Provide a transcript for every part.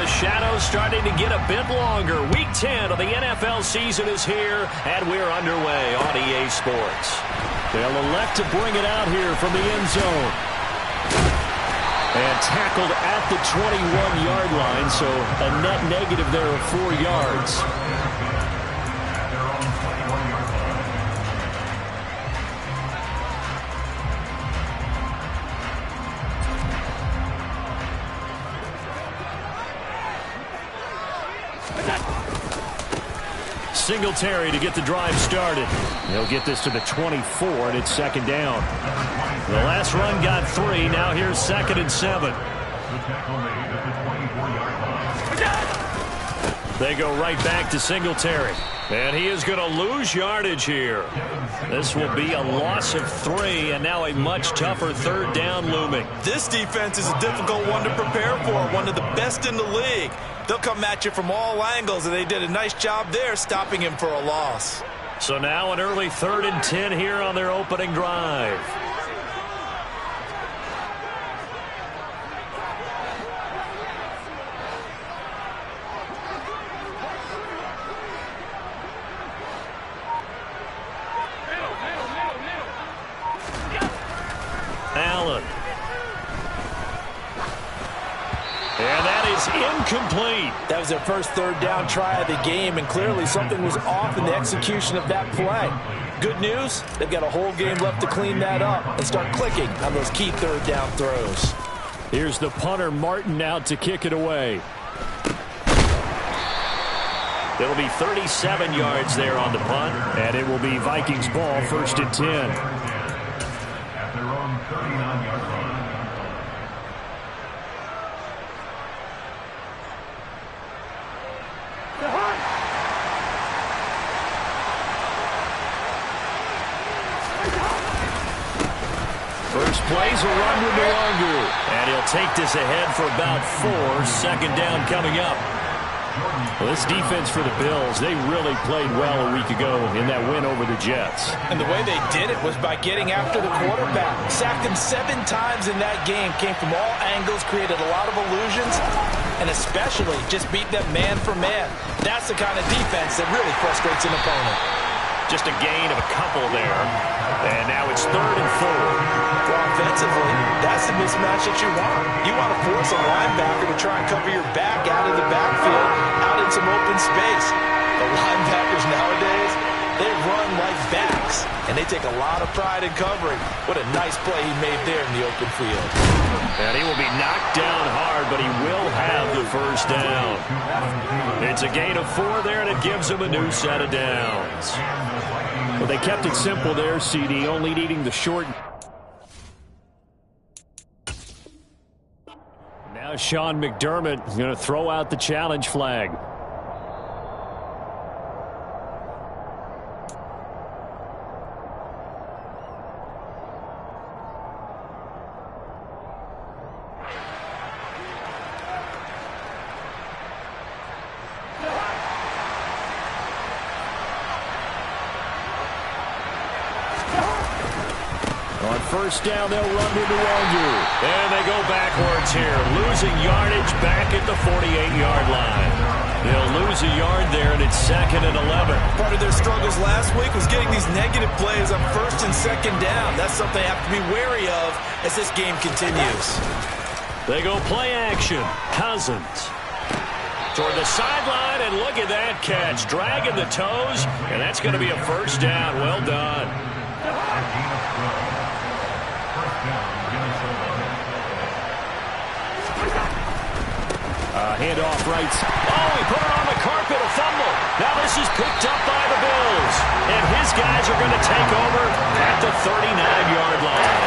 shadows starting to get a bit longer. Week 10 of the NFL season is here, and we're underway on EA Sports. They'll elect to bring it out here from the end zone. And tackled at the 21-yard line, so a net negative there of 4 yards. Singletary to get the drive started. He'll get this to the 24, and it's second down. The last run got 3. Now here's 2nd and 7. They go right back to Singletary. And he is going to lose yardage here. This will be a loss of 3, and now a much tougher 3rd down looming. This defense is a difficult one to prepare for, one of the best in the league. They'll come at you from all angles, and they did a nice job there stopping him for a loss. So now an early 3rd and 10 here on their opening drive. Allen. And that is incomplete. That was their first 3rd down try of the game, and clearly something was off in the execution of that play. Good news, they've got a whole game left to clean that up and start clicking on those key 3rd down throws. Here's the punter, Martin, out to kick it away. It'll be 37 yards there on the punt, and it will be Vikings ball, 1st and 10. At their own 39-yard line. First play's a run with Nwangwu, and he'll take this ahead for about 4. 2nd down coming up. Well, this defense for the Bills, they really played well a week ago in that win over the Jets. And the way they did it was by getting after the quarterback. Sacked him 7 times in that game. Came from all angles, created a lot of illusions, and especially just beat them man for man. That's the kind of defense that really frustrates an opponent. Just a gain of a couple there. And now it's 3rd and 4. Well, offensively, that's the mismatch that you want. You want to force a linebacker to try and cover your back out of the backfield, out in some open space. The linebackers nowadays, they run like backs, and they take a lot of pride in covering. What a nice play he made there in the open field. And he will be knocked down hard, but he will have the 1st down. It's a gain of 4 there, and it gives him a new set of downs. Well, they kept it simple there, CD, only needing the short. Now Sean McDermott is going to throw out the challenge flag. On 1st down, they'll run with Nwangwu. And they go backwards here, losing yardage back at the 48-yard line. They'll lose a yard there, and it's 2nd and 11. Part of their struggles last week was getting these negative plays on 1st and 2nd down. That's something they have to be wary of as this game continues. They go play action. Cousins toward the sideline, and look at that catch. Dragging the toes, and that's going to be a 1st down. Well done. Handoff right. Oh, he put it on the carpet, a fumble. Now this is picked up by the Bills. And his guys are going to take over at the 39-yard line.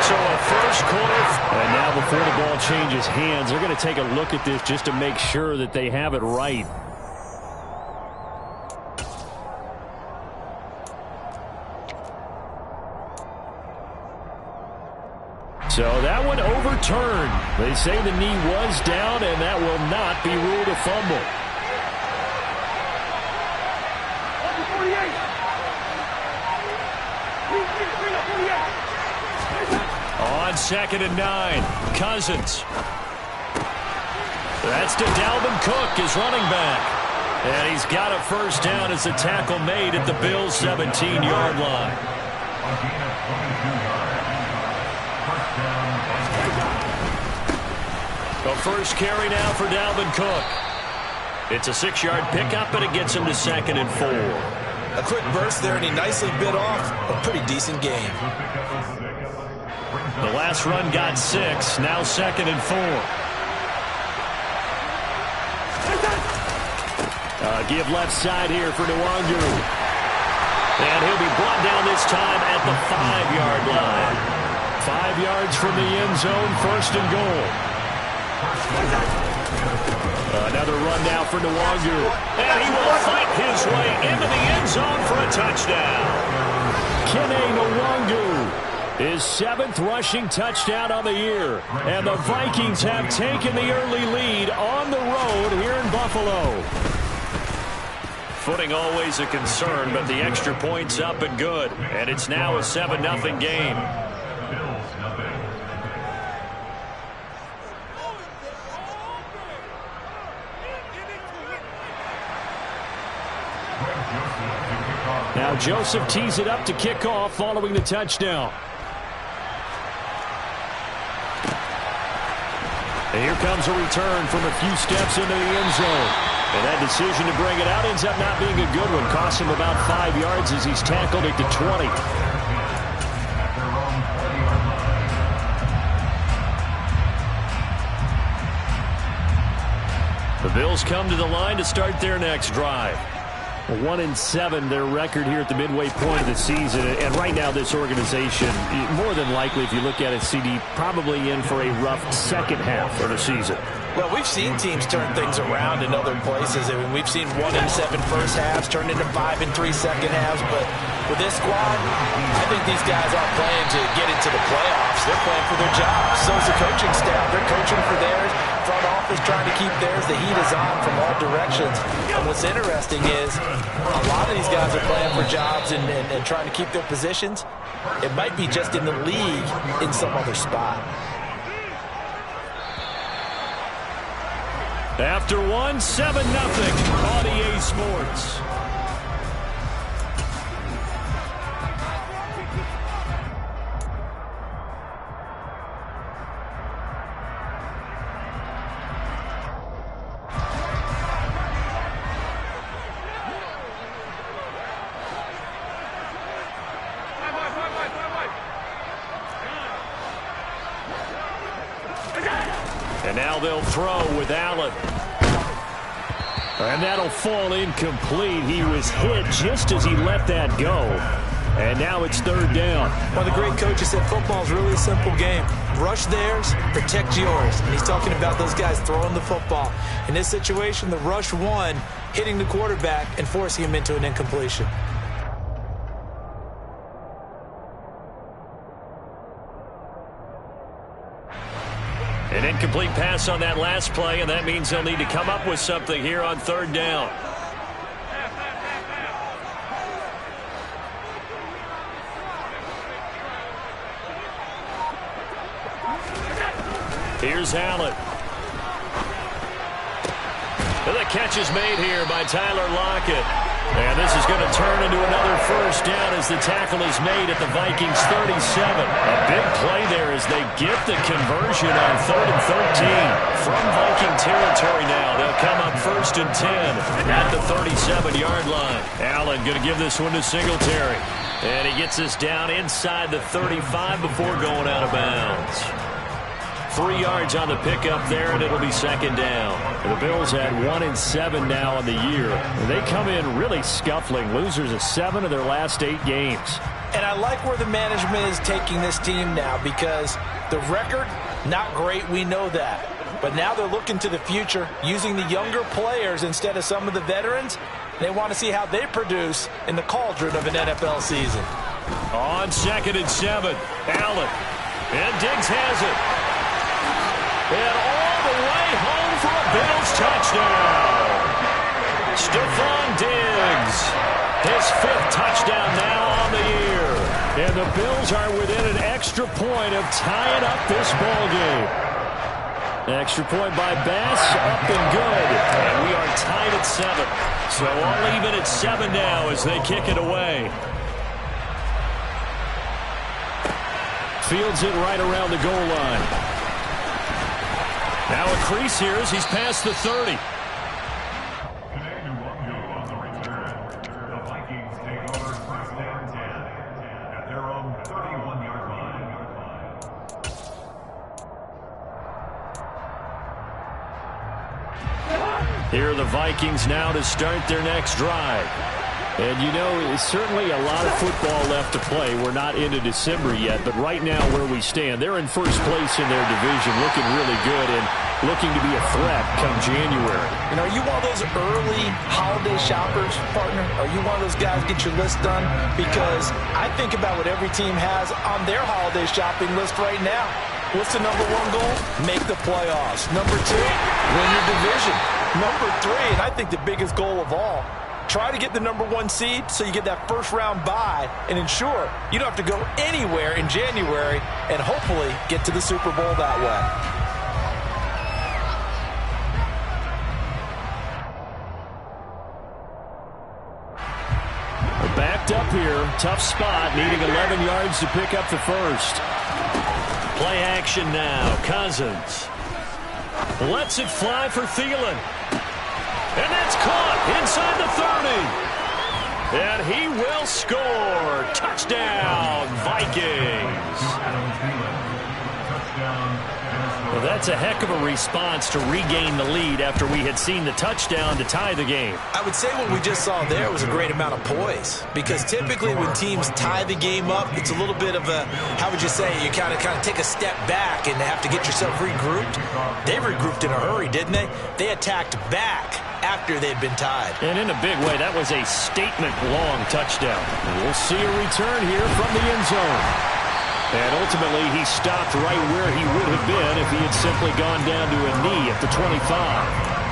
So a 1st quarter. And now before the ball changes hands, they're going to take a look at this just to make sure that they have it right. So that one overturned. They say the knee was down, and that will not be ruled a fumble. On 2nd and 9, Cousins. That's to Dalvin Cook, his running back. And he's got a first down as the tackle made at the Bills' 17-yard line. The first carry now for Dalvin Cook. It's a 6-yard pickup, and it gets him to 2nd and 4. A quick burst there, and he nicely bit off a pretty decent game. The last run got 6, now 2nd and 4. Give left side here for Nwangu. And he'll be brought down this time at the 5-yard line. 5 yards from the end zone, 1st and goal. Another run now for Nwangu. And he will fight his way into the end zone for a touchdown. Kene Nwangu, his 7th rushing touchdown on the year. And the Vikings have taken the early lead on the road here in Buffalo. Footing always a concern, but the extra point's up and good. And it's now a 7-0 game. Now Joseph tees it up to kick off following the touchdown. And here comes a return from a few steps into the end zone. And that decision to bring it out ends up not being a good one. Costs him about 5 yards as he's tackled at the 20. The Bills come to the line to start their next drive. 1-7, their record here at the midway point of the season. And right now, this organization, more than likely, if you look at it, CD, probably in for a rough second half of the season. Well, we've seen teams turn things around in other places. I mean, we've seen 1-7 first halves turn into 5-3 second halves. But with this squad, I think these guys aren't playing to get into the playoffs. They're playing for their jobs. So is the coaching staff. They're coaching for theirs. Front office trying to keep theirs. The heat is on from all directions. And what's interesting is a lot of these guys are playing for jobs and trying to keep their positions. It might be just in the league in some other spot. After 7-0 on EA Sports. And now they'll throw with Allen. And that'll fall incomplete. He was hit just as he let that go. And now it's 3rd down. One of the great coaches said football is really a simple game. Rush theirs, protect yours. And he's talking about those guys throwing the football. In this situation, the rush won, hitting the quarterback and forcing him into an incompletion. An incomplete pass on that last play, and that means they'll need to come up with something here on 3rd down. Here's Allen. And the catch is made here by Tyler Lockett. And this is going to turn into another first down as the tackle is made at the Vikings 37. A big play there as they get the conversion on 3rd and 13. From Viking territory now, they'll come up 1st and 10 at the 37-yard line. Allen going to give this one to Singletary. And he gets this down inside the 35 before going out of bounds. 3 yards on the pickup there, and it'll be 2nd down. The Bills had 1-7 now on the year. They come in really scuffling, losers of 7 of their last 8 games. And I like where the management is taking this team now because the record, not great, we know that. But now they're looking to the future, using the younger players instead of some of the veterans. They want to see how they produce in the cauldron of an NFL season. On 2nd and 7, Allen. And Diggs has it. And all the way home for a Bills touchdown. Stephon Diggs, his 5th touchdown now on the year. And the Bills are within an extra point of tying up this ballgame. Extra point by Bass, up and good. And we are tied at 7. So all even at 7 now as they kick it away. Fields it right around the goal line. Now a crease here as he's past the 30. Here are the Vikings now to start their next drive. And, you know, it's certainly a lot of football left to play. We're not into December yet, but right now where we stand, they're in first place in their division, looking really good and looking to be a threat come January. You know, are you one of those early holiday shoppers, partner? Are you one of those guys get your list done? Because I think about what every team has on their holiday shopping list right now. What's the number 1 goal? Make the playoffs. Number 2, win your division. Number 3, and I think the biggest goal of all, try to get the number 1 seed so you get that first-round bye and ensure you don't have to go anywhere in January and hopefully get to the Super Bowl that way. We're backed up here. Tough spot, needing 11 yards to pick up the first. Play action now. Cousins lets it fly for Thielen. And that's caught inside the 30. And he will score. Touchdown, Vikings. Well, that's a heck of a response to regain the lead after we had seen the touchdown to tie the game. I would say what we just saw there was a great amount of poise. Because typically when teams tie the game up, it's a little bit of a, how would you say, you kind of take a step back and have to get yourself regrouped. They regrouped in a hurry, didn't they? They attacked back after they'd been tied. And in a big way, that was a statement-long touchdown. We'll see a return here from the end zone. And ultimately, he stopped right where he would have been if he had simply gone down to a knee at the 25.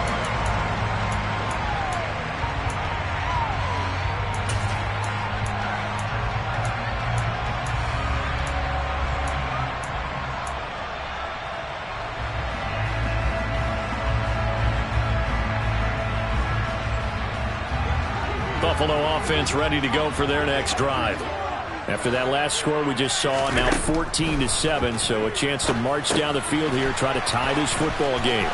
Buffalo offense ready to go for their next drive. After that last score we just saw, now 14-7, so a chance to march down the field here, try to tie this football game.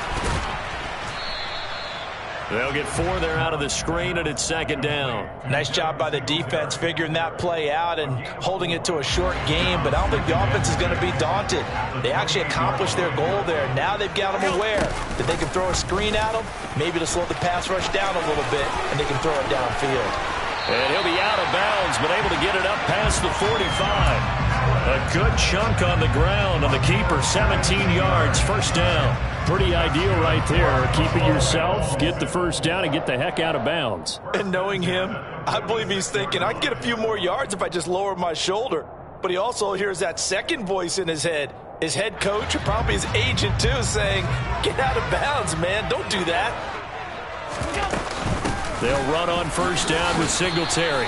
They'll get 4 there out of the screen, and it's second down. Nice job by the defense figuring that play out and holding it to a short game, but I don't think the offense is going to be daunted. They actually accomplished their goal there. Now they've got them aware that they can throw a screen at them, maybe to slow the pass rush down a little bit, and they can throw it downfield. And he'll be out of bounds, but able to get it up past the 45. A good chunk on the ground on the keeper, 17 yards, first down. Pretty ideal right there. Keep it yourself, get the first down, and get the heck out of bounds. And knowing him, I believe he's thinking, I can get a few more yards if I just lower my shoulder. But he also hears that second voice in his head. His head coach, and probably his agent too, saying, get out of bounds, man. Don't do that. They'll run on first down with Singletary.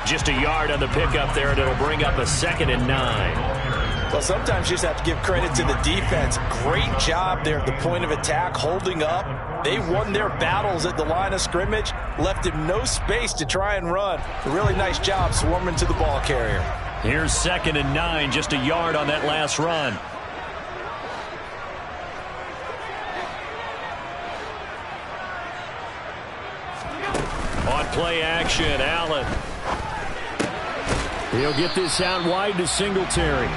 Just a yard on the pickup there, and it'll bring up a 2nd and 9. Well, sometimes you just have to give credit to the defense. Great job there at the point of attack, holding up. They won their battles at the line of scrimmage, left him no space to try and run. A really nice job swarming to the ball carrier. Here's 2nd and 9, just a yard on that last run. On play action, Allen. He'll get this out wide to Singletary.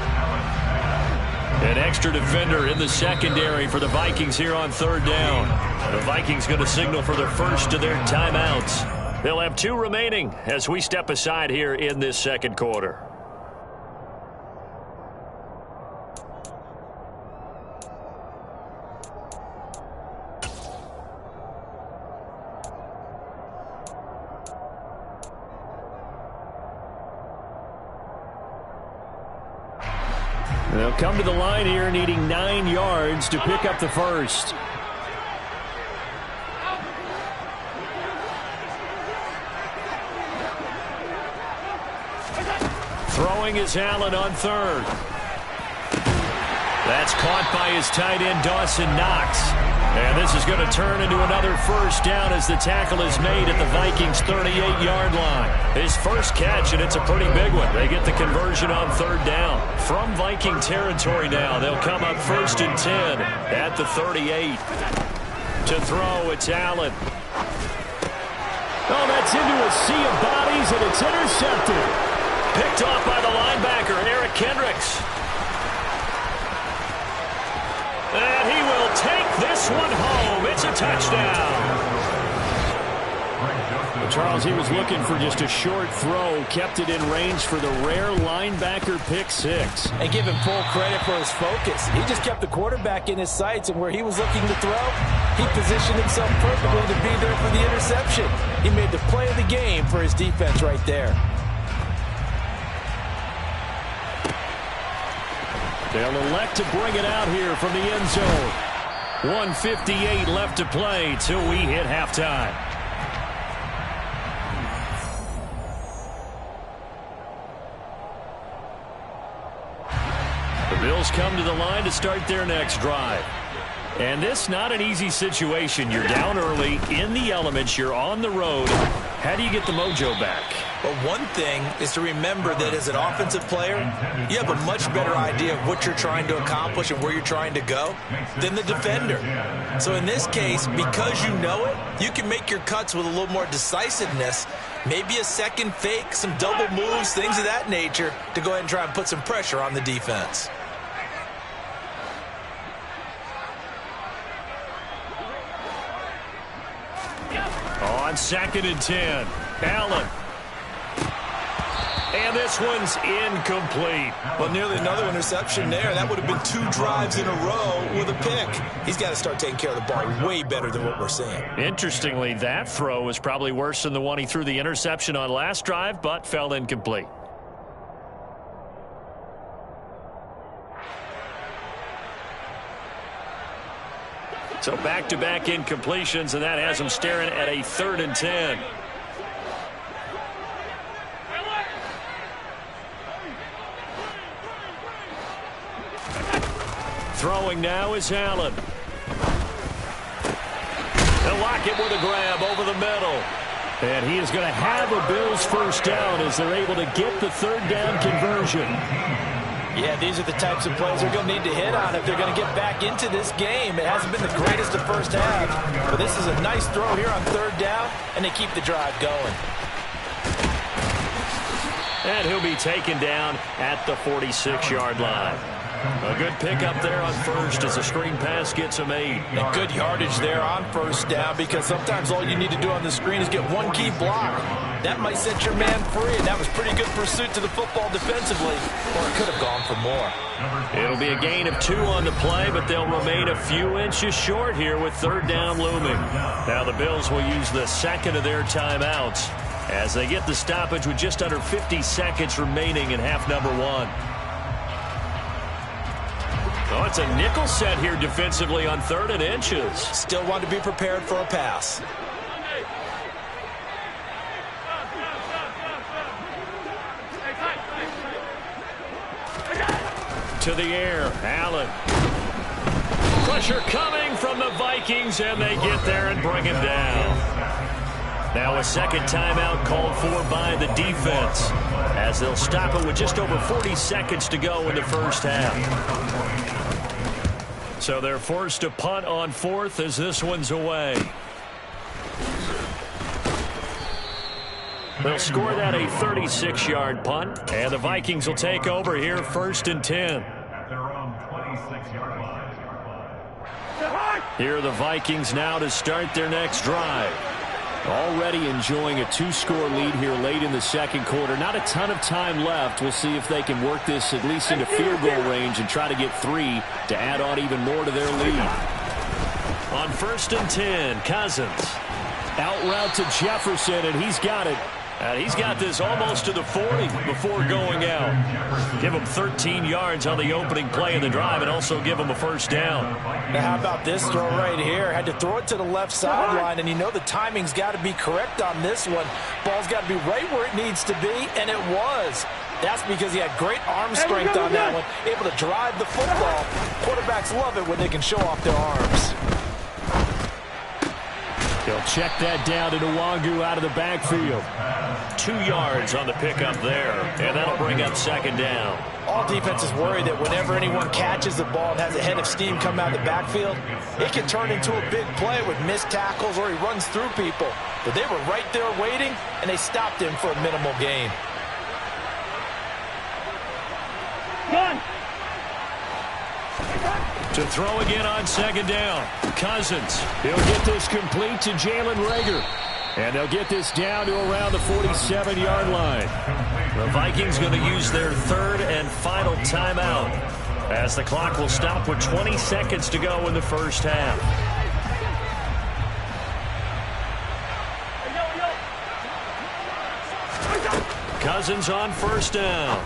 An extra defender in the secondary for the Vikings here on third down. The Vikings going to signal for their first of their timeouts. They'll have 2 remaining as we step aside here in this second quarter. They'll come to the line here needing 9 yards to pick up the first. Throwing is Allen on third. That's caught by his tight end, Dawson Knox. And this is going to turn into another first down as the tackle is made at the Vikings' 38-yard line. His first catch, and it's a pretty big one. They get the conversion on third down. From Viking territory now, they'll come up 1st and 10 at the 38. To throw, it's Allen. Oh, that's into a sea of bodies, and it's intercepted. Picked off by the linebacker, Eric Kendricks. And he will take this one home. It's a touchdown. Well, Charles, he was looking for just a short throw, kept it in range for the rare linebacker pick six. And give him full credit for his focus. He just kept the quarterback in his sights, and where he was looking to throw, he positioned himself perfectly to be there for the interception. He made the play of the game for his defense right there. They'll elect to bring it out here from the end zone. 1:58 left to play till we hit halftime. The Bills come to the line to start their next drive. And this not an easy situation. You're down early, in the elements, you're on the road. How do you get the mojo back? Well, one thing is to remember that as an offensive player, you have a much better idea of what you're trying to accomplish and where you're trying to go than the defender. So in this case, because you know it, you can make your cuts with a little more decisiveness, maybe a second fake, some double moves, things of that nature, to go ahead and try and put some pressure on the defense. On 2nd and 10, Allen. And this one's incomplete. Well, nearly another interception there. That would have been 2 drives in a row with a pick. He's got to start taking care of the ball way better than what we're seeing. Interestingly, that throw was probably worse than the one he threw the interception on last drive, but fell incomplete. So back-to-back incompletions, and that has him staring at a 3rd and 10. Throwing now is Allen. They'll lock it with a grab over the middle. And he is going to have a Bills first down as they're able to get the 3rd down conversion. Yeah, these are the types of plays they're going to need to hit on if they're going to get back into this game. It hasn't been the greatest of first halves, but this is a nice throw here on 3rd down, and they keep the drive going. And he'll be taken down at the 46-yard line. A good pickup there on first as the screen pass gets him 8. And good yardage there on 1st down, because sometimes all you need to do on the screen is get one key block. That might set your man free, and that was pretty good pursuit to the football defensively, or it could have gone for more. It'll be a gain of 2 on the play, but they'll remain a few inches short here with 3rd down looming. Now the Bills will use the 2nd of their timeouts as they get the stoppage with just under 50 seconds remaining in half number 1. Oh, it's a nickel set here defensively on 3rd and inches. Still want to be prepared for a pass. To the air, Allen. Pressure coming from the Vikings, and they get there and bring him down. Now a 2nd timeout called for by the defense as they'll stop it with just over 40 seconds to go in the first half. So they're forced to punt on 4th as this one's away. They'll score that a 36-yard punt, and the Vikings will take over here 1st and 10. Here are the Vikings now to start their next drive. Already enjoying a 2-score lead here late in the 2nd quarter. Not a ton of time left. We'll see if they can work this at least into field goal range and try to get 3 to add on even more to their lead. On 1st and 10, Cousins. Out route to Jefferson, and he's got it. And he's got this almost to the 40 before going out. Give him 13 yards on the opening play of the drive and also give him a first down. Now how about this throw right here? Had to throw it to the left sideline, and you know the timing's got to be correct on this one. Ball's got to be right where it needs to be, and it was. That's because he had great arm strength on that one, able to drive the football. Quarterbacks love it when they can show off their arms. He'll check that down to Nwangu out of the backfield. 2 yards on the pickup there, and that'll bring up second down. All defenses worry that whenever anyone catches the ball and has a head of steam come out of the backfield, it can turn into a big play with missed tackles or he runs through people. But they were right there waiting, and they stopped him for a minimal gain. Run! To throw again on second down. Cousins. He'll get this complete to Jalen Reagor. And they'll get this down to around the 47-yard line. The Vikings going to use their third and final timeout as the clock will stop with 20 seconds to go in the first half. Cousins on first down.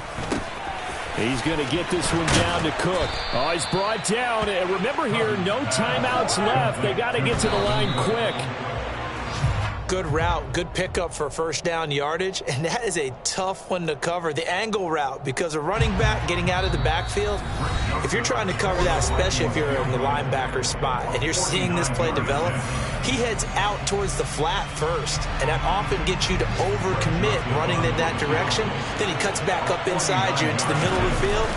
He's going to get this one down to Cook. Oh, he's brought down. And remember here, no timeouts left. They got to get to the line quick. Good route, good pickup for first down yardage, and that is a tough one to cover. The angle route, because a running back getting out of the backfield, if you're trying to cover that, especially if you're in the linebacker spot, and you're seeing this play develop, he heads out towards the flat first, and that often gets you to overcommit running in that direction. Then he cuts back up inside you into the middle of the field.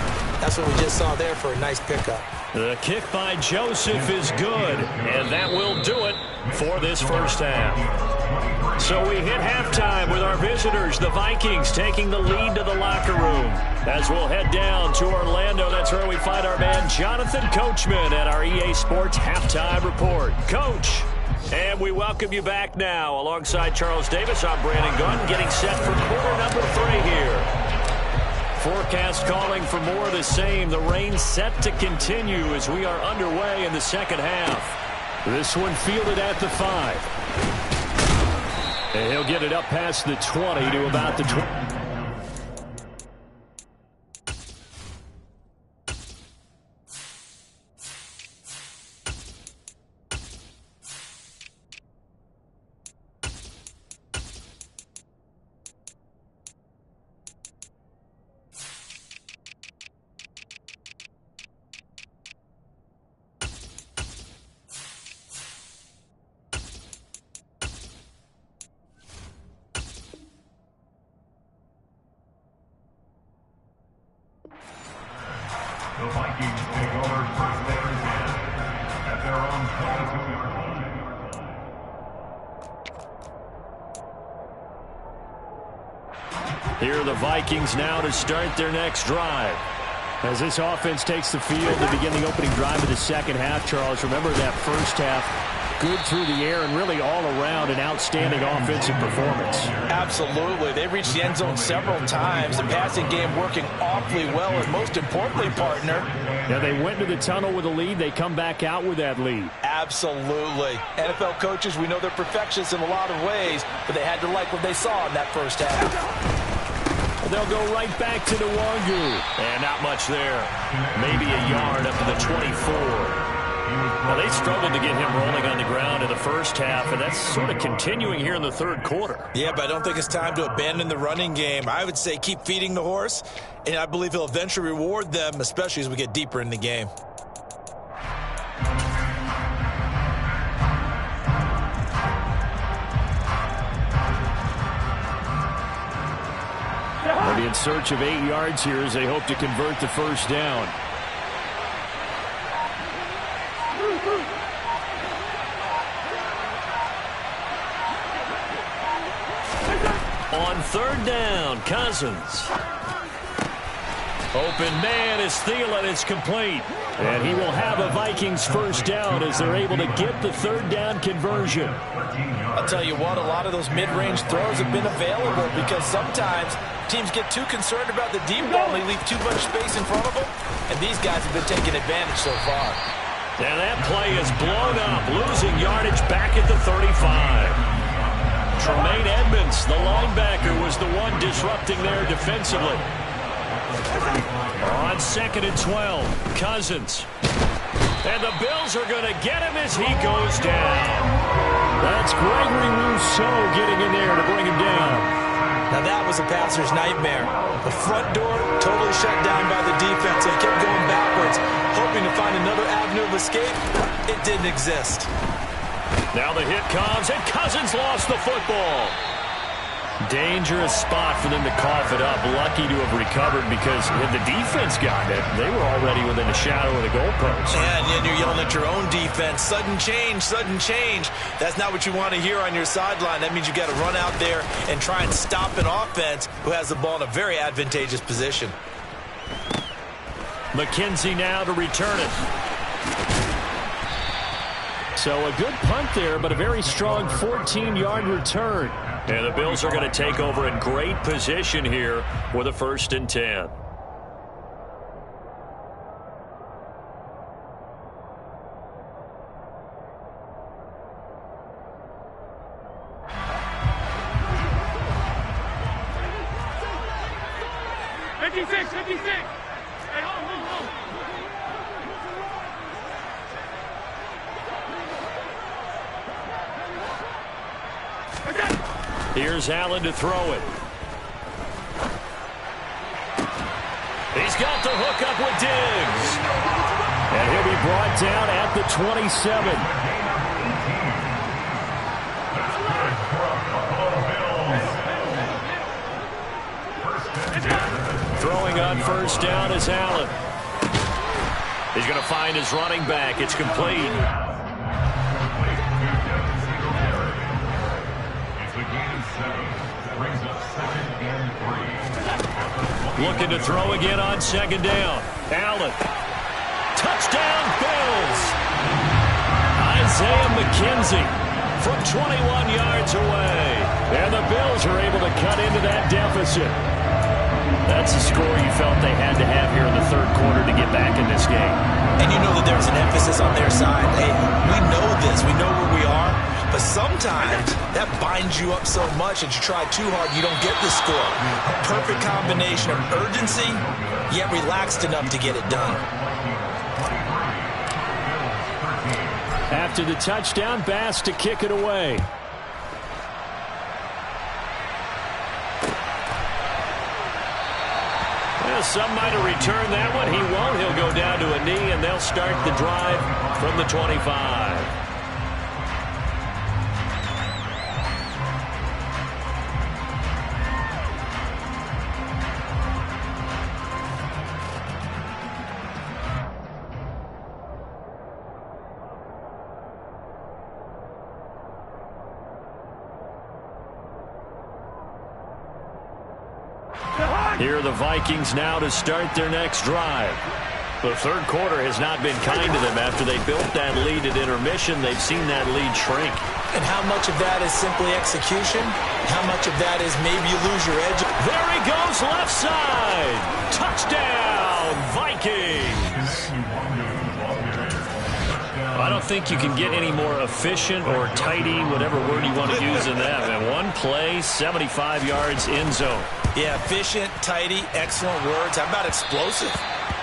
That's what we just saw there for a nice pickup. The kick by Joseph is good, and that will do it for this first half. So we hit halftime with our visitors, the Vikings, taking the lead to the locker room. As we'll head down to Orlando, that's where we find our man Jonathan Coachman at our EA Sports Halftime Report. Coach, and we welcome you back now. Alongside Charles Davis, I'm Brandon Gunn, getting set for quarter number 3 here. Forecast calling for more of the same. The rain set to continue as we are underway in the second half. This one fielded at the 5. And he'll get it up past the 20 to about the 20. The Vikings take over first down and 10 at their own 22-yard line. Here are the Vikings now to start their next drive. As this offense takes the field to begin the opening drive of the second half, Charles, remember that first half, good through the air and really all around an outstanding offensive performance. Absolutely. They reached the end zone several times. The passing game working awfully well, and most importantly, partner. Yeah, they went to the tunnel with a lead. They come back out with that lead. Absolutely. NFL coaches, we know they're perfectionists in a lot of ways, but they had to like what they saw in that first half. They'll go right back to Nwangu. And not much there. Maybe a yard up to the 24. Now, they struggled to get him rolling on the ground in the first half, and that's sort of continuing here in the third quarter. Yeah, but I don't think it's time to abandon the running game. I would say keep feeding the horse, and I believe he'll eventually reward them, especially as we get deeper in the game. They'll be in search of 8 yards here as they hope to convert the first down. On third down, Cousins. Open man is Thielen. It's complete. And he will have a Vikings first down as they're able to get the third down conversion. I'll tell you what, a lot of those mid-range throws have been available because sometimes teams get too concerned about the deep ball and they leave too much space in front of them. And these guys have been taking advantage so far. And that play is blown up, losing yardage back at the 35. Tremaine Edmonds, the linebacker, was the one disrupting there defensively. On 2nd and 12, Cousins. And the Bills are going to get him as he goes down. That's Gregory Rousseau getting in there to bring him down. Now that was a passer's nightmare. The front door totally shut down by the defense. They kept going backwards, hoping to find another avenue of escape. It didn't exist. Now the hit comes, and Cousins lost the football. Dangerous spot for them to cough it up. Lucky to have recovered because if the defense got it, they were already within the shadow of the goalpost. And then you're yelling at your own defense. Sudden change, sudden change. That's not what you want to hear on your sideline. That means you got to run out there and try and stop an offense who has the ball in a very advantageous position. McKenzie now to return it. So a good punt there, but a very strong 14-yard return. And the Bills are going to take over in great position here with a 1st and 10. Here's Allen to throw it. He's got the hook up with Diggs. And he'll be brought down at the 27. Throwing on 1st down is Allen. He's going to find his running back. It's complete. Looking to throw again on 2nd down. Allen. Touchdown, Bills. Isaiah McKenzie from 21 yards away. And the Bills are able to cut into that deficit. That's a score you felt they had to have here in the 3rd quarter to get back in this game. And you know that there's an emphasis on their side. Hey, we know this. We know where we are. But sometimes that binds you up so much that you try too hard, you don't get the score. A perfect combination of urgency, yet relaxed enough to get it done. After the touchdown, Bass to kick it away. Well, some might have returned that one. He won't. He'll go down to a knee, and they'll start the drive from the 25. Here are the Vikings now to start their next drive. The 3rd quarter has not been kind to them. After they built that lead at intermission, they've seen that lead shrink. And how much of that is simply execution? How much of that is maybe you lose your edge? There he goes, left side. Touchdown, Vikings. I don't think you can get any more efficient or tidy, whatever word you want to use in that. And one play, 75 yards, end zone. Yeah, efficient, tidy, excellent words. How about explosive?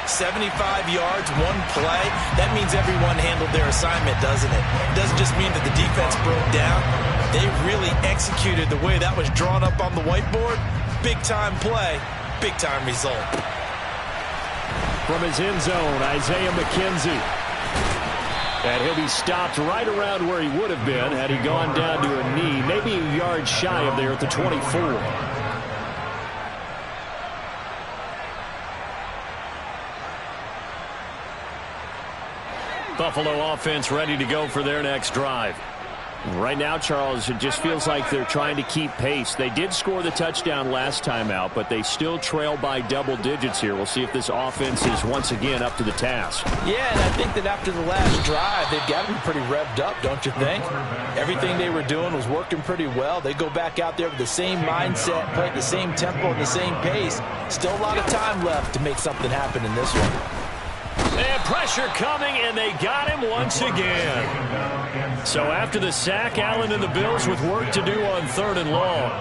75 yards, one play. That means everyone handled their assignment, doesn't it? It doesn't just mean that the defense broke down. They really executed the way that was drawn up on the whiteboard. Big-time play, big-time result. From his end zone, Isaiah McKenzie. And he'll be stopped right around where he would have been had he gone down to a knee, maybe a yard shy of there at the 24. Buffalo offense ready to go for their next drive. Right now, Charles, it just feels like they're trying to keep pace. They did score the touchdown last time out, but they still trail by double digits here. We'll see if this offense is once again up to the task. Yeah, and I think that after the last drive, they've got to be pretty revved up, don't you think? Everything they were doing was working pretty well. They go back out there with the same mindset, play at the same tempo and the same pace. Still a lot of time left to make something happen in this one. And pressure coming, and they got him once again. So after the sack, Allen and the Bills with work to do on 3rd and long.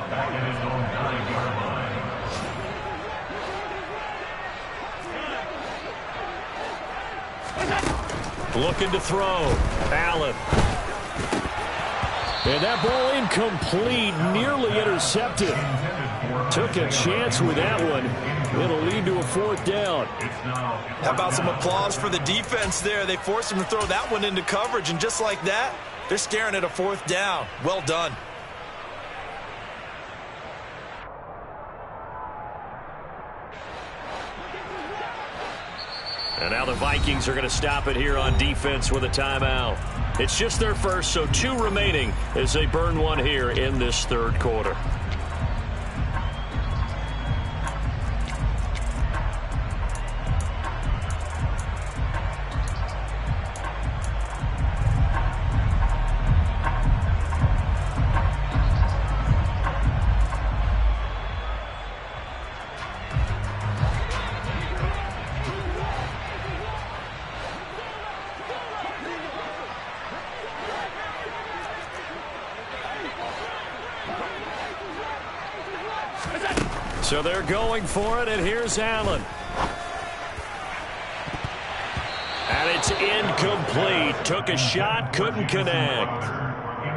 Looking to throw. Allen. And that ball incomplete, nearly intercepted. Took a chance with that one. It'll lead to a 4th down. How about some applause for the defense there? They forced him to throw that one into coverage, and just like that, they're staring at a 4th down. Well done. And now the Vikings are going to stop it here on defense with a timeout. It's just their first, so 2 remaining as they burn one here in this 3rd quarter. So they're going for it, and here's Allen. And it's incomplete. Took a shot, couldn't connect.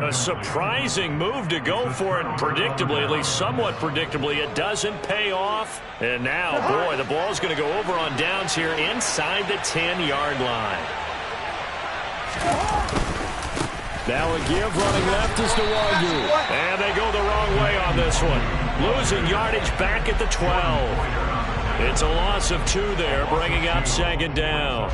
A surprising move to go for it, predictably, at least somewhat predictably. It doesn't pay off. And now, boy, the ball's going to go over on downs here inside the 10-yard line. Now a give running left is Nwangu. And they go the wrong way on this one. Losing yardage back at the 12. It's a loss of 2 there, bringing up 2nd down.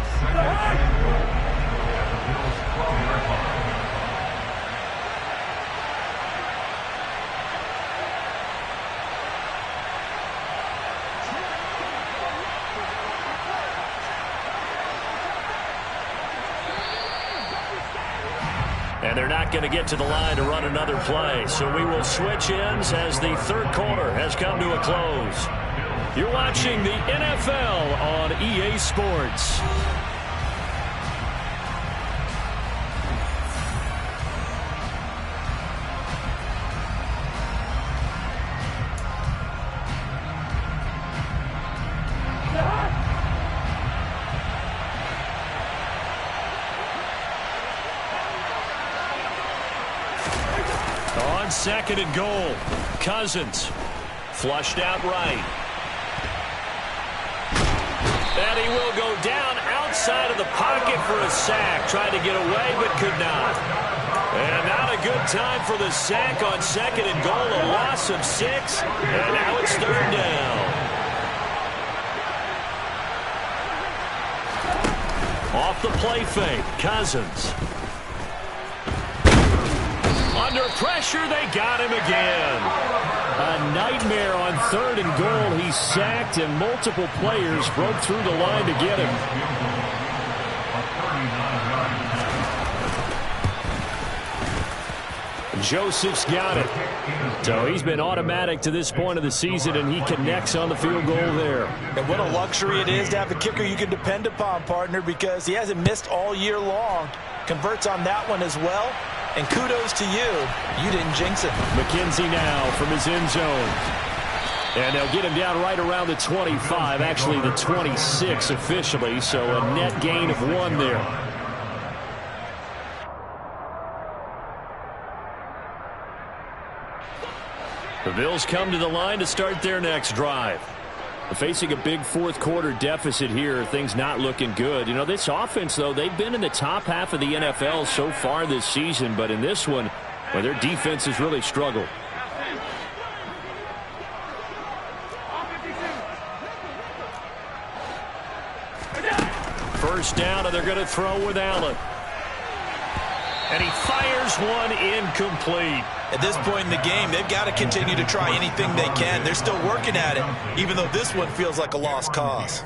And they're not going to get to the line to run another play. So we will switch ends as the 3rd quarter has come to a close. You're watching the NFL on EA Sports. On 2nd and goal, Cousins flushed out right. And he will go down outside of the pocket for a sack. Tried to get away, but could not. And not a good time for the sack on 2nd and goal. A loss of 6. And now it's 3rd down. Off the play fake, Cousins. Under pressure, they got him again. A nightmare on 3rd and goal. He's sacked, and multiple players broke through the line to get him. Joseph's got it. So he's been automatic to this point of the season, and he connects on the field goal there. And what a luxury it is to have a kicker you can depend upon, partner, because he hasn't missed all year long. Converts on that one as well. And kudos to you. You didn't jinx it. McKenzie now from his end zone. And they'll get him down right around the 25, actually the 26 officially, so a net gain of 1 there. The Bills come to the line to start their next drive. Facing a big 4th quarter deficit here, things not looking good. You know, this offense, though, they've been in the top half of the NFL so far this season, but in this one, well, their defense has really struggled. First down, and they're going to throw with Allen. And he fires one incomplete. At this point in the game, they've got to continue to try anything they can. They're still working at it, even though this one feels like a lost cause.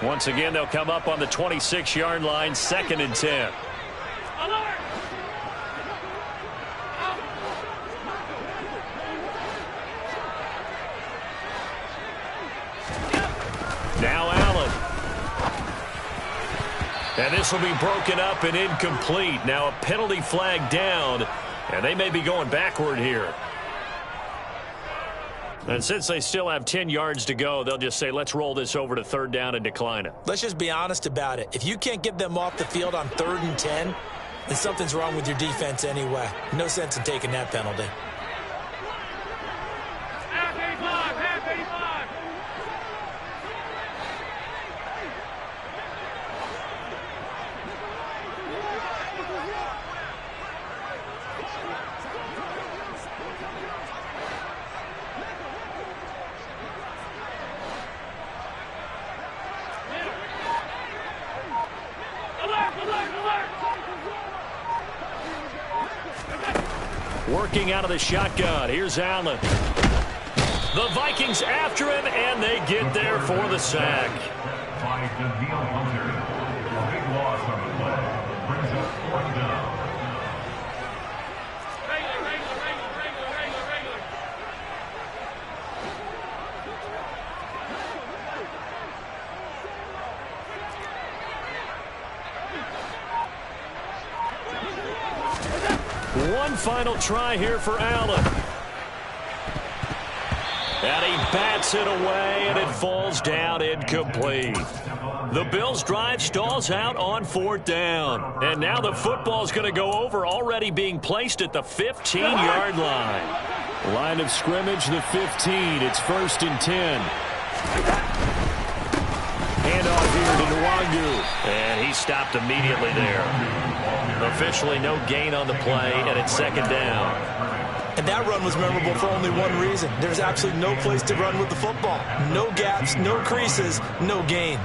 Once again, they'll come up on the 26-yard line, 2nd and 10. Now Allen. And this will be broken up and incomplete. Now a penalty flag down, and they may be going backward here. And since they still have 10 yards to go, they'll just say, let's roll this over to third down and decline it. Let's just be honest about it. If you can't get them off the field on 3rd and 10, then something's wrong with your defense anyway. No sense in taking that penalty. Working out of the shotgun. Here's Allen. The Vikings after him, and they get there for the sack. By Daniil Hunter. A big loss on the play. Brings up 4th down. One final try here for Allen. And he bats it away, and it falls down incomplete. The Bills' drive stalls out on 4th down. And now the football's going to go over, already being placed at the 15-yard line. Line of scrimmage, the 15. It's 1st and 10. Handoff here to Nwangu. And he stopped immediately there. Officially no gain on the play, and it's 2nd down. And that run was memorable for only one reason. There's absolutely no place to run with the football. No gaps, no creases, no gain.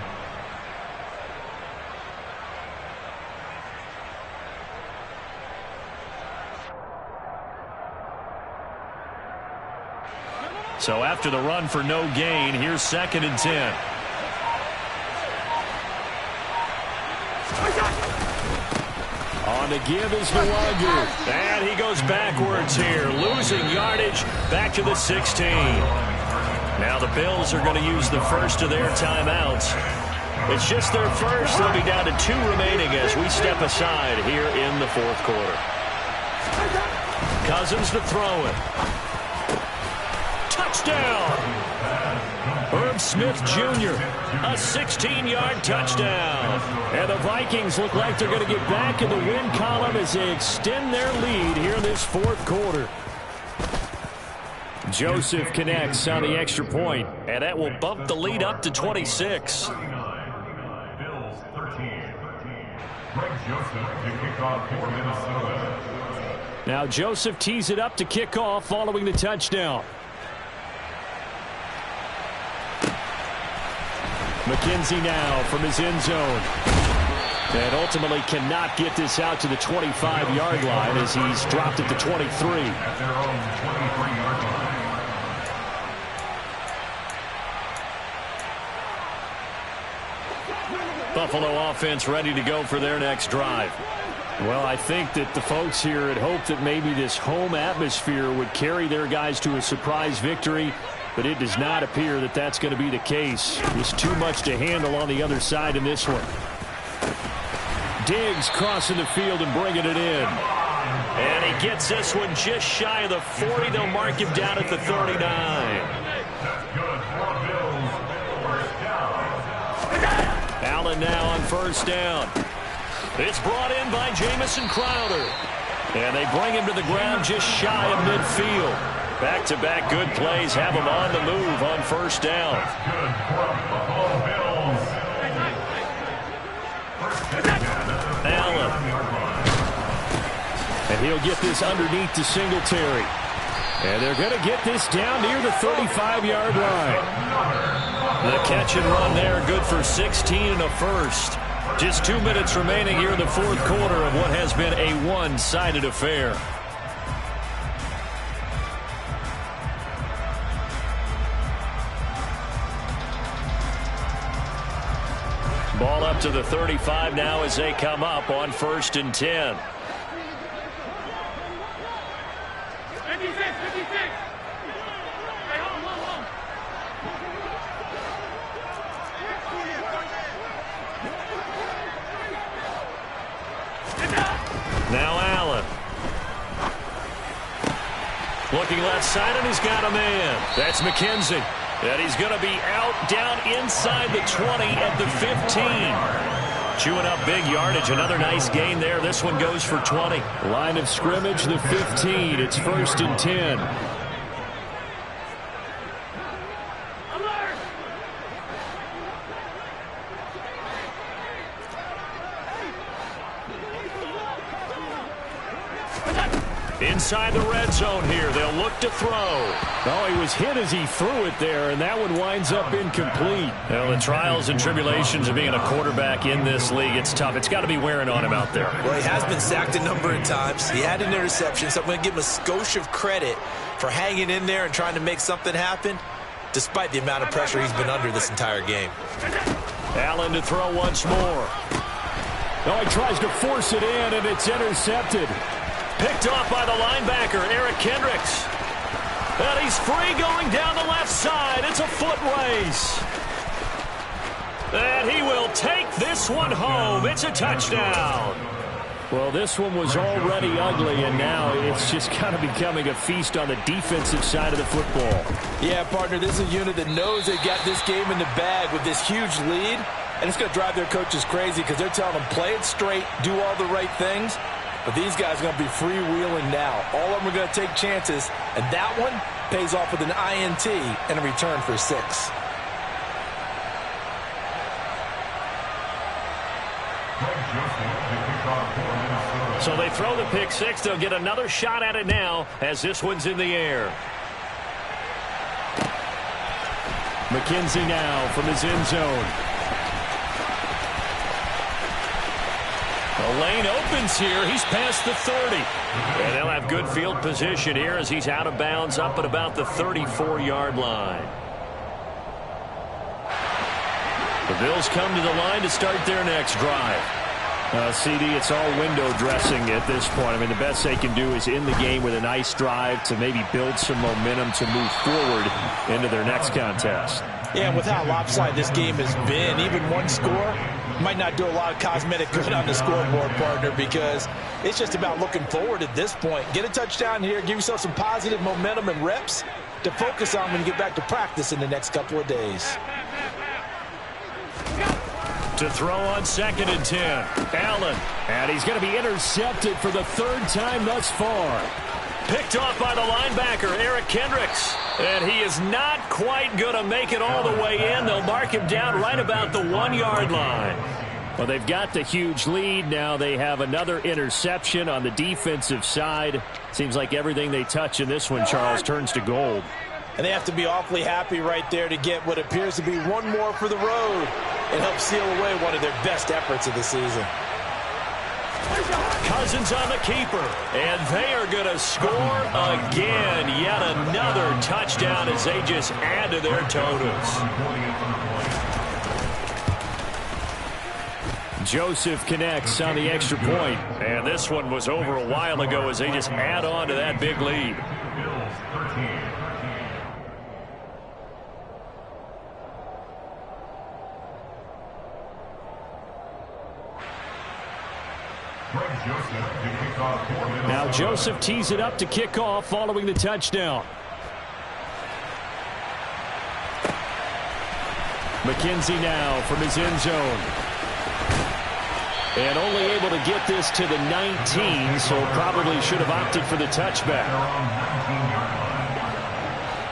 So after the run for no gain, here's 2nd and 10. On the give is Nwangu. And he goes backwards here, losing yardage back to the 16. Now the Bills are going to use the first of their timeouts. It's just their first. They'll be down to 2 remaining as we step aside here in the 4th quarter. Cousins to throw it. Touchdown! Herb Smith Jr., a 16-yard touchdown. And the Vikings look like they're going to get back in the win column as they extend their lead here in this 4th quarter. Joseph connects on the extra point, and that will bump the lead up to 26. Bills 13. Greg Joseph to kick off for Minnesota. Now Joseph tees it up to kick off following the touchdown. McKenzie now from his end zone. And ultimately cannot get this out to the 25-yard line as he's dropped at the 23. At their own 23-yard line. Buffalo offense ready to go for their next drive. Well, I think that the folks here had hoped that maybe this home atmosphere would carry their guys to a surprise victory, but it does not appear that that's going to be the case. Just too much to handle on the other side in this one. Diggs crossing the field and bringing it in. And he gets this one just shy of the 40. They'll mark him down at the 39. Allen now on 1st down. It's brought in by Jamison Crowder. And they bring him to the ground just shy of midfield. Back-to-back good plays have him on the move on 1st down. Allen. And he'll get this underneath to Singletary. And they're going to get this down near the 35-yard line. The catch and run there, good for 16 and a first. Just 2 minutes remaining here in the 4th quarter of what has been a one-sided affair. Ball up to the 35 now as they come up on 1st and 10. 56, 56. Hey, hold. outside, and he's got a man. That's McKenzie. And he's going to be out down inside the 20 at the 15. Chewing up big yardage. Another nice gain there. This one goes for 20. Line of scrimmage, the 15. It's 1st and 10. Inside the red zone here. They'll look to throw. Oh, he was hit as he threw it there, and that one winds up incomplete. Well, the trials and tribulations of being a quarterback in this league, it's tough. It's got to be wearing on him out there. Well, he has been sacked a number of times. He had an interception, so I'm going to give him a skosh of credit for hanging in there and trying to make something happen, despite the amount of pressure he's been under this entire game. Allen to throw once more. Oh, he tries to force it in, and it's intercepted. Picked off by the linebacker, Eric Kendricks. And he's free going down the left side. It's a foot race. And he will take this one home. It's a touchdown. Well, this one was already ugly, and now it's just kind of becoming a feast on the defensive side of the football. Yeah, partner, this is a unit that knows they got this game in the bag with this huge lead, and it's going to drive their coaches crazy because they're telling them play it straight, do all the right things. But these guys are going to be freewheeling now. All of them are going to take chances, and that one pays off with an INT and a return for 6. So they throw the pick 6. They'll get another shot at it now as this one's in the air. McKenzie now from his end zone. The lane opens here. He's past the 30. And they'll have good field position here as he's out of bounds up at about the 34-yard line. The Bills come to the line to start their next drive. CD, it's all window dressing at this point. I mean, the best they can do is in the game with a nice drive to maybe build some momentum to move forward into their next contest. Yeah, and with how lopsided this game has been, even one score might not do a lot of cosmetic good on the scoreboard, partner, because it's just about looking forward at this point. Get a touchdown here, give yourself some positive momentum and reps to focus on when you get back to practice in the next couple of days. To throw on 2nd and 10. Allen. And he's going to be intercepted for the 3rd time thus far. Picked off by the linebacker, Eric Kendricks. And he is not quite going to make it all the way in. They'll mark him down right about the 1-yard line. Well, they've got the huge lead. Now they have another interception on the defensive side. Seems like everything they touch in this one, Charles, turns to gold. And they have to be awfully happy right there to get what appears to be one more for the road and help seal away one of their best efforts of the season. Cousins on the keeper, and they are going to score again. Yet another touchdown as they just add to their totals. Joseph connects on the extra point. And this one was over a while ago as they just add on to that big lead. Now Joseph tees it up to kick off following the touchdown. McKenzie now from his end zone. And only able to get this to the 19, so probably should have opted for the touchback.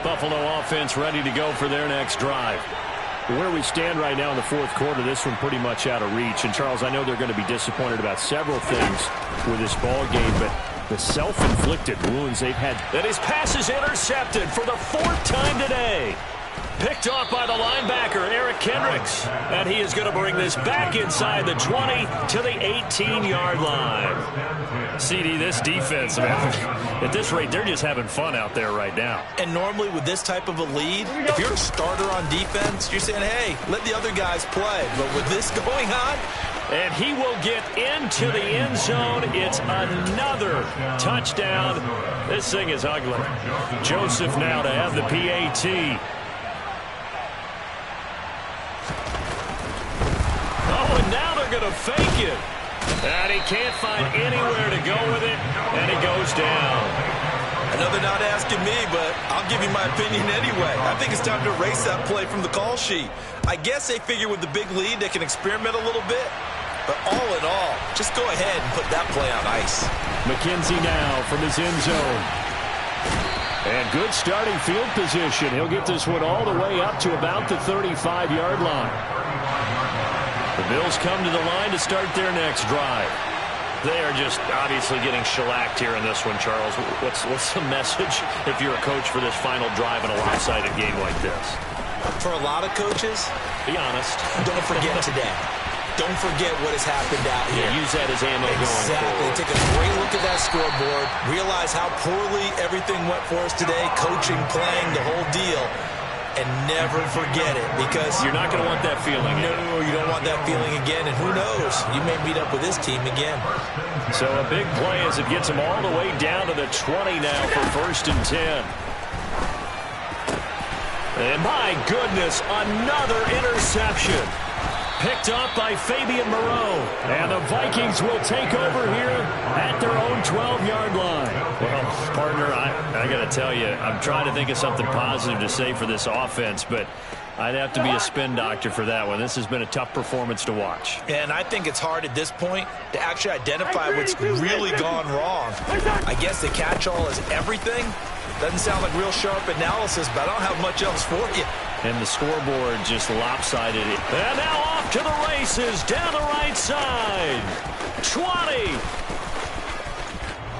Buffalo offense ready to go for their next drive. Where we stand right now in the 4th quarter, this one pretty much out of reach. And, Charles, I know they're going to be disappointed about several things with this ball game, but the self-inflicted wounds they've had. And his pass is intercepted for the 4th time today. Picked off by the linebacker, Eric Kendricks. And he is going to bring this back inside the 20 to the 18-yard line. CD, this defense, man, at this rate, they're just having fun out there right now. And normally with this type of a lead, if you're a starter on defense, you're saying, hey, let the other guys play. But with this going on, and he will get into the end zone. It's another touchdown. This thing is ugly. Joseph now to have the PAT. Oh, and now they're going to fake it. And he can't find anywhere to go with it, and it goes down. And know they're not asking me, but I'll give you my opinion anyway. I think it's time to erase that play from the call sheet. I guess they figure with the big lead they can experiment a little bit. But all in all, just go ahead and put that play on ice. McKenzie now from his end zone. And good starting field position. He'll get this one all the way up to about the 35-yard line. The Bills come to the line to start their next drive. They are just obviously getting shellacked here in this one, Charles. What's the message if you're a coach for this final drive in a lopsided game like this? For a lot of coaches, be honest. Don't forget today. Don't forget what has happened out here. Yeah, use that as ammo going forward. Take a great look at that scoreboard. Realize how poorly everything went for us today. Coaching, playing, the whole deal. And never forget it, because you're not going to want that feeling. No, you don't want that feeling again. And who knows? You may meet up with this team again. So a big play as it gets them all the way down to the 20 now for 1st and 10. And my goodness, another interception. Picked up by Fabian Moreau. And the Vikings will take over here at their own 12-yard line. Well, partner, I got to tell you, I'm trying to think of something positive to say for this offense, but I'd have to be a spin doctor for that one. This has been a tough performance to watch. And I think it's hard at this point to actually identify what's really gone wrong. I guess the catch-all is everything. Doesn't sound like real sharp analysis, but I don't have much else for you. And the scoreboard just lopsided it. And now off to the races down the right side. 20.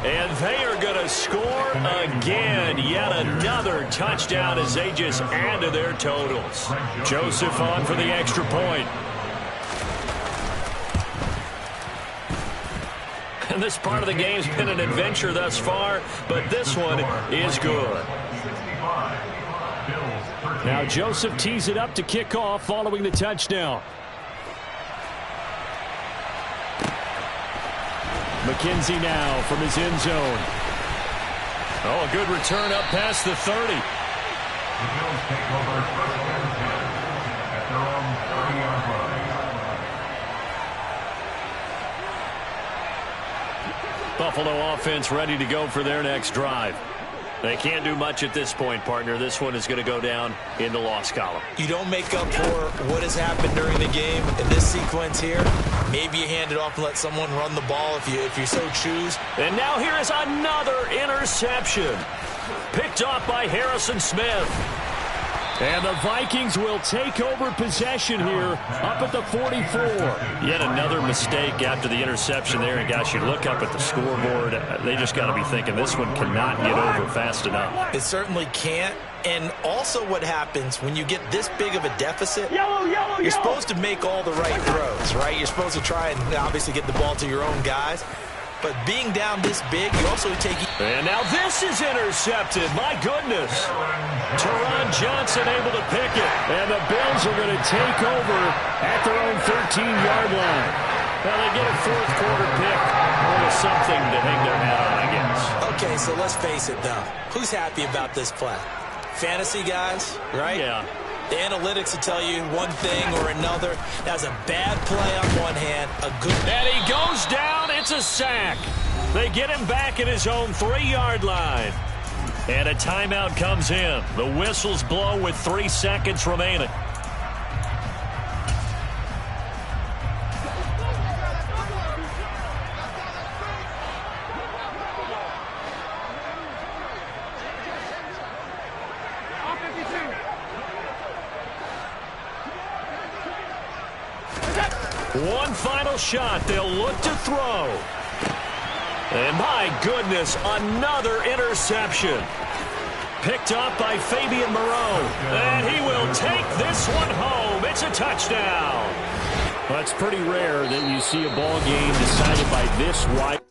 And they are going to score again. Yet another touchdown as they just add to their totals. Joseph on for the extra point. And this part of the game's been an adventure thus far, but this one is good. Now Joseph tees it up to kick off following the touchdown. McKenzie now from his end zone. Oh, a good return up past the 30. The Bills take over 1st and 10 at their own 30-yard line. Buffalo offense ready to go for their next drive. They can't do much at this point, partner. This one is going to go down in the loss column. You don't make up for what has happened during the game in this sequence here. Maybe you hand it off and let someone run the ball if you so choose. And now here is another interception. Picked off by Harrison Smith. And the Vikings will take over possession here up at the 44. Yet another mistake after the interception there. And, gosh, you look up at the scoreboard. They just got to be thinking this one cannot get over fast enough. It certainly can't. And also what happens when you get this big of a deficit, you're supposed to make all the right throws, right? You're supposed to try and obviously get the ball to your own guys. But being down this big, you also take... And now this is intercepted. My goodness. Teron Johnson able to pick it. And the Bills are going to take over at their own 13-yard line. Well, they get a fourth-quarter pick. A little something to hang their hat on, I guess. Okay, so let's face it, though. Who's happy about this play? Fantasy guys, right? Yeah. The analytics will tell you one thing or another. That's a bad play on one hand, a good... And he goes down. It's a sack. They get him back at his own 3-yard line. And a timeout comes in. The whistles blow with 3 seconds remaining. One final shot. They'll look to throw. And my goodness, another interception. Picked up by Fabian Moreau. And he will take this one home. It's a touchdown. Well, it's pretty rare that you see a ball game decided by this wide.